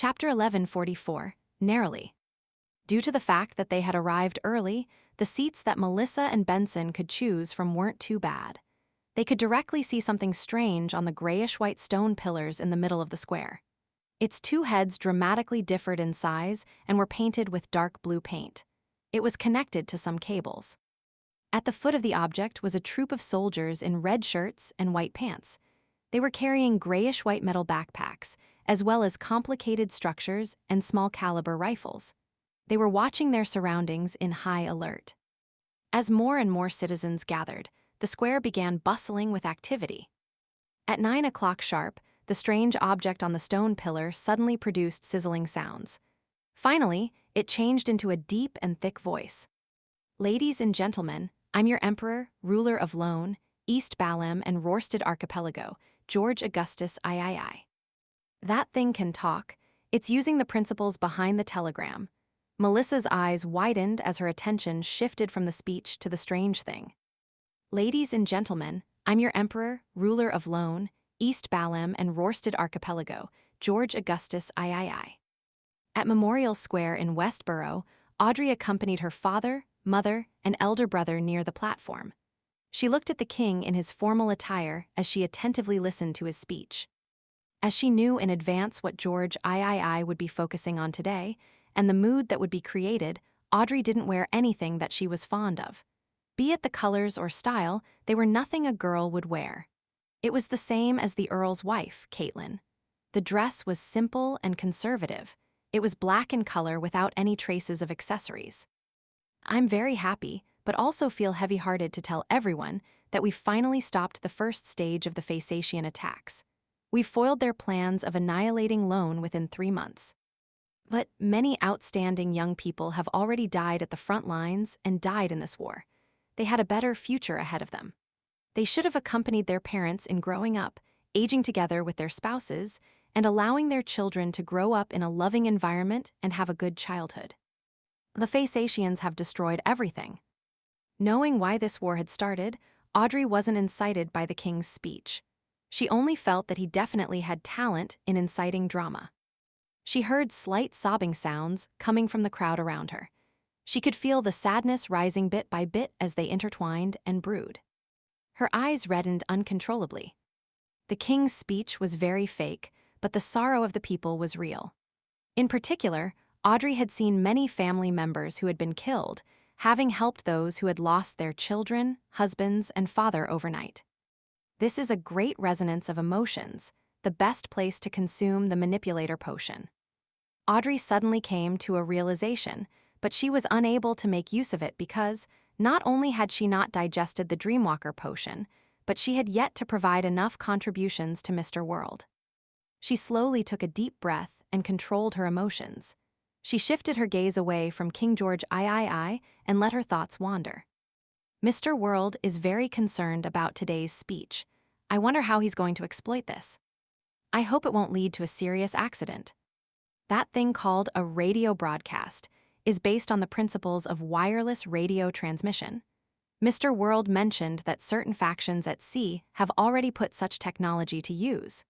Chapter 1144, Narrowly. Due to the fact that they had arrived early, the seats that Melissa and Benson could choose from weren't too bad. They could directly see something strange on the grayish-white stone pillars in the middle of the square. Its two heads dramatically differed in size and were painted with dark blue paint. It was connected to some cables. At the foot of the object was a troop of soldiers in red shirts and white pants. They were carrying grayish-white metal backpacks, as well as complicated structures and small-caliber rifles. They were watching their surroundings in high alert. As more and more citizens gathered, the square began bustling with activity. At 9 o'clock sharp, the strange object on the stone pillar suddenly produced sizzling sounds. Finally, it changed into a deep and thick voice. "Ladies and gentlemen, I'm your emperor, ruler of Lone, East Balem, and Rorsted Archipelago, George Augustus III. That thing can talk. It's using the principles behind the telegram." Melissa's eyes widened as her attention shifted from the speech to the strange thing. "Ladies and gentlemen, I'm your emperor, ruler of Lone, East Balem, and Rorsted Archipelago, George Augustus III. At Memorial Square in Westborough, Audrey accompanied her father, mother, and elder brother near the platform. She looked at the king in his formal attire as she attentively listened to his speech. As she knew in advance what George III would be focusing on today, and the mood that would be created, Audrey didn't wear anything that she was fond of. Be it the colors or style, they were nothing a girl would wear. It was the same as the Earl's wife, Caitlin. The dress was simple and conservative. It was black in color without any traces of accessories. "I'm very happy, but also feel heavy-hearted to tell everyone that we've finally stopped the first stage of the Phasacian attacks. We've foiled their plans of annihilating Lone within 3 months. But many outstanding young people have already died at the front lines and died in this war. They had a better future ahead of them. They should have accompanied their parents in growing up, aging together with their spouses, and allowing their children to grow up in a loving environment and have a good childhood. The Phasacians have destroyed everything." Knowing why this war had started, Audrey wasn't incited by the king's speech. She only felt that he definitely had talent in inciting drama. She heard slight sobbing sounds coming from the crowd around her. She could feel the sadness rising bit by bit as they intertwined and brewed. Her eyes reddened uncontrollably. The king's speech was very fake, but the sorrow of the people was real. In particular, Audrey had seen many family members who had been killed, having helped those who had lost their children, husbands, and father overnight. This is a great resonance of emotions, the best place to consume the manipulator potion. Audrey suddenly came to a realization, but she was unable to make use of it because not only had she not digested the Dreamwalker potion, but she had yet to provide enough contributions to Mr. World. She slowly took a deep breath and controlled her emotions. She shifted her gaze away from King George III and let her thoughts wander. "Mr. World is very concerned about today's speech. I wonder how he's going to exploit this. I hope it won't lead to a serious accident. That thing called a radio broadcast is based on the principles of wireless radio transmission. Mr. World mentioned that certain factions at sea have already put such technology to use.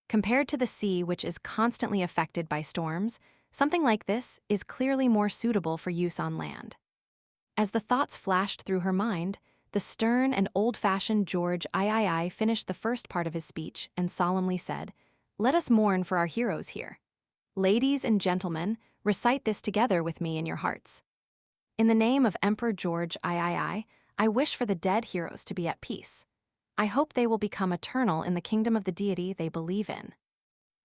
Compared to the sea, which is constantly affected by storms, something like this is clearly more suitable for use on land." As the thoughts flashed through her mind, the stern and old-fashioned George III finished the first part of his speech and solemnly said, "Let us mourn for our heroes here. Ladies and gentlemen, recite this together with me in your hearts. In the name of Emperor George III, I wish for the dead heroes to be at peace. I hope they will become eternal in the kingdom of the deity they believe in."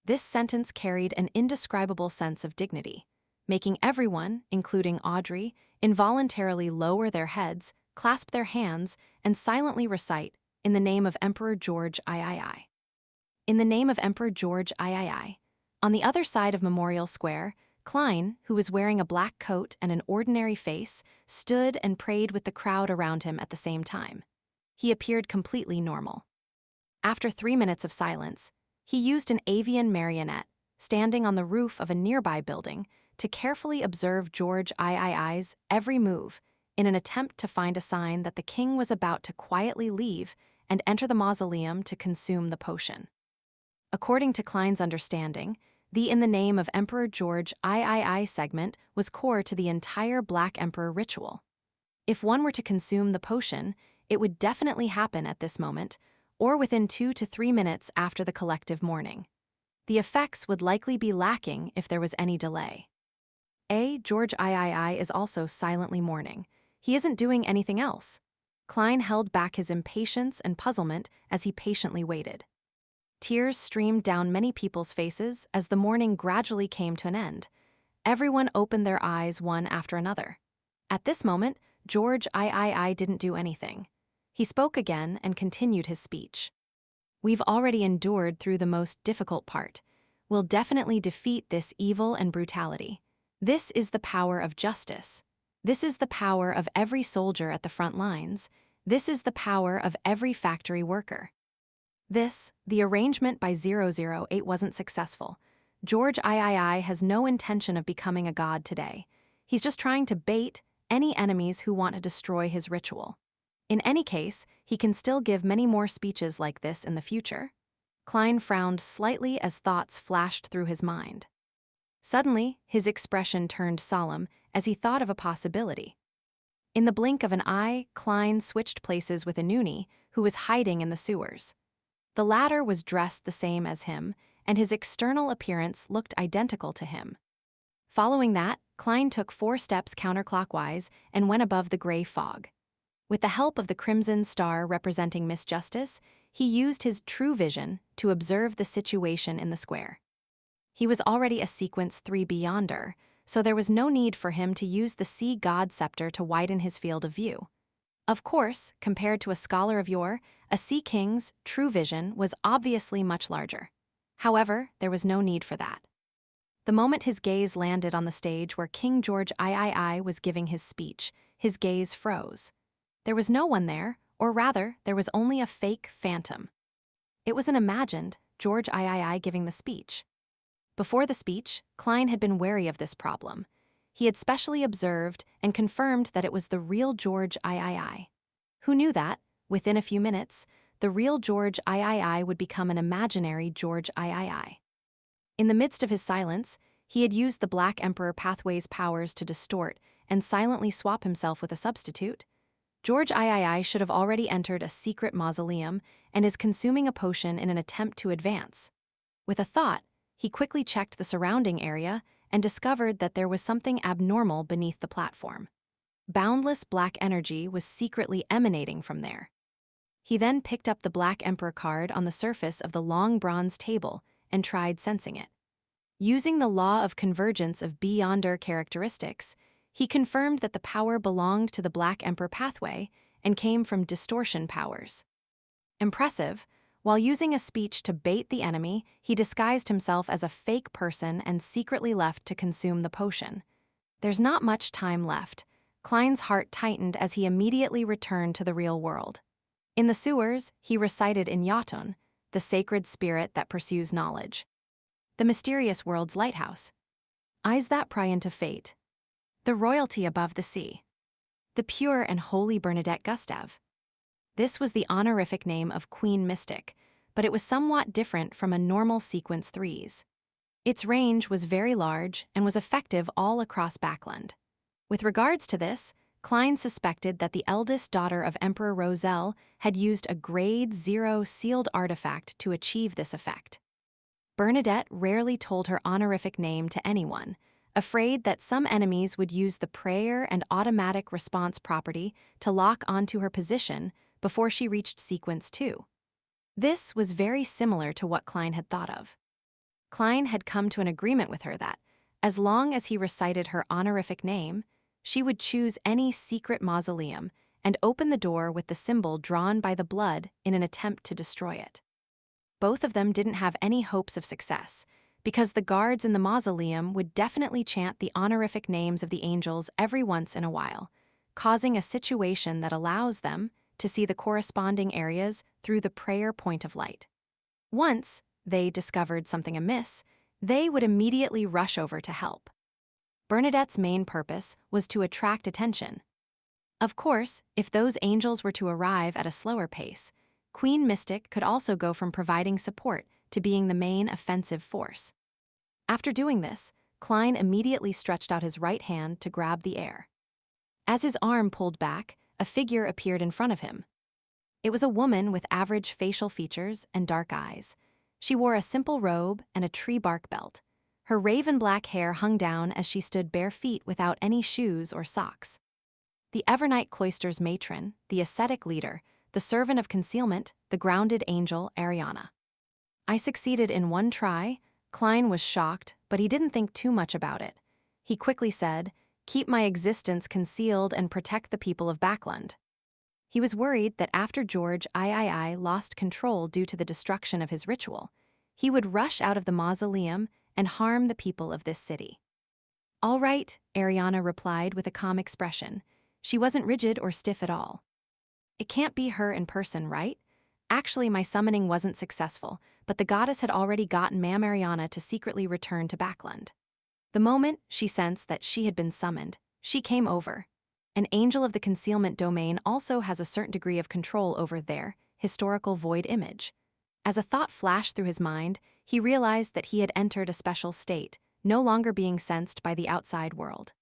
This sentence carried an indescribable sense of dignity, making everyone, including Audrey, involuntarily lower their heads, clasp their hands, and silently recite, "In the name of Emperor George III. In the name of Emperor George III." On the other side of Memorial Square, Klein, who was wearing a black coat and an ordinary face, stood and prayed with the crowd around him at the same time. He appeared completely normal. After 3 minutes of silence, he used an avian marionette, standing on the roof of a nearby building, to carefully observe George III's every move in an attempt to find a sign that the king was about to quietly leave and enter the mausoleum to consume the potion. According to Klein's understanding, The "In the Name of Emperor George III" segment was core to the entire Black Emperor ritual. If one were to consume the potion, it would definitely happen at this moment, or within 2 to 3 minutes after the collective mourning. The effects would likely be lacking if there was any delay. George III is also silently mourning. He isn't doing anything else. Klein held back his impatience and puzzlement as he patiently waited. Tears streamed down many people's faces as the mourning gradually came to an end. Everyone opened their eyes one after another. At this moment, George III didn't do anything. He spoke again and continued his speech. "We've already endured through the most difficult part. We'll definitely defeat this evil and brutality. This is the power of justice. This is the power of every soldier at the front lines. This is the power of every factory worker." The arrangement by 008 wasn't successful. George III has no intention of becoming a god today. He's just trying to bait any enemies who want to destroy his ritual. In any case, he can still give many more speeches like this in the future. Klein frowned slightly as thoughts flashed through his mind. Suddenly, his expression turned solemn as he thought of a possibility. In the blink of an eye, Klein switched places with Inuni, who was hiding in the sewers. The latter was dressed the same as him, and his external appearance looked identical to him. Following that, Klein took 4 steps counterclockwise and went above the gray fog. With the help of the crimson star representing Miss Justice, he used his true vision to observe the situation in the square. He was already a Sequence 3 Beyonder, so there was no need for him to use the Sea God Scepter to widen his field of view. Of course, compared to a scholar of yore, a Sea King's true vision was obviously much larger. However, there was no need for that. The moment his gaze landed on the stage where King George III was giving his speech, his gaze froze. There was no one there, or rather, there was only a fake phantom. It was an imagined George III giving the speech. Before the speech, Klein had been wary of this problem. He had specially observed and confirmed that it was the real George III. Who knew that, within a few minutes, the real George III would become an imaginary George III. In the midst of his silence, he had used the Black Emperor Pathway's powers to distort and silently swap himself with a substitute. George III should have already entered a secret mausoleum and is consuming a potion in an attempt to advance. With a thought, he quickly checked the surrounding area and discovered that there was something abnormal beneath the platform. Boundless black energy was secretly emanating from there. He then picked up the Black Emperor card on the surface of the long bronze table and tried sensing it. Using the law of convergence of Beyonder characteristics, he confirmed that the power belonged to the Black Emperor pathway and came from distortion powers. Impressive. While using a speech to bait the enemy, he disguised himself as a fake person and secretly left to consume the potion. There's not much time left. Klein's heart tightened as he immediately returned to the real world. In the sewers, he recited in Jotun, the sacred spirit that pursues knowledge. The mysterious world's lighthouse. Eyes that pry into fate. The royalty above the sea. The pure and holy Bernadette Gustave. This was the honorific name of Queen Mystic, but it was somewhat different from a normal Sequence 3's. Its range was very large and was effective all across Backland. With regards to this, Klein suspected that the eldest daughter of Emperor Roselle had used a Grade 0 sealed artifact to achieve this effect. Bernadette rarely told her honorific name to anyone, afraid that some enemies would use the prayer and automatic response property to lock onto her position before she reached Sequence 2. This was very similar to what Klein had thought of. Klein had come to an agreement with her that, as long as he recited her honorific name, she would choose any secret mausoleum and open the door with the symbol drawn by the blood in an attempt to destroy it. Both of them didn't have any hopes of success, because the guards in the mausoleum would definitely chant the honorific names of the angels every once in a while, causing a situation that allows them to see the corresponding areas through the prayer point of light. Once they discovered something amiss, they would immediately rush over to help. Bernadette's main purpose was to attract attention. Of course, if those angels were to arrive at a slower pace, Queen Mystic could also go from providing support to being the main offensive force. After doing this, Klein immediately stretched out his right hand to grab the air. As his arm pulled back, a figure appeared in front of him. It was a woman with average facial features and dark eyes. She wore a simple robe and a tree bark belt. Her raven black hair hung down as she stood bare feet without any shoes or socks. The Evernight Cloister's matron, the ascetic leader, the servant of concealment, the grounded angel Ariana. I succeeded in one try. Klein was shocked, but he didn't think too much about it. He quickly said, "Keep my existence concealed and protect the people of Backland." He was worried that after George III lost control due to the destruction of his ritual, he would rush out of the mausoleum and harm the people of this city. "All right," Ariana replied with a calm expression. She wasn't rigid or stiff at all. "It can't be her in person, right? Actually, my summoning wasn't successful, but the goddess had already gotten Ma'am Ariana to secretly return to Backland. The moment she sensed that she had been summoned, she came over. An angel of the concealment domain also has a certain degree of control over their historical void image." As a thought flashed through his mind, he realized that he had entered a special state, no longer being sensed by the outside world.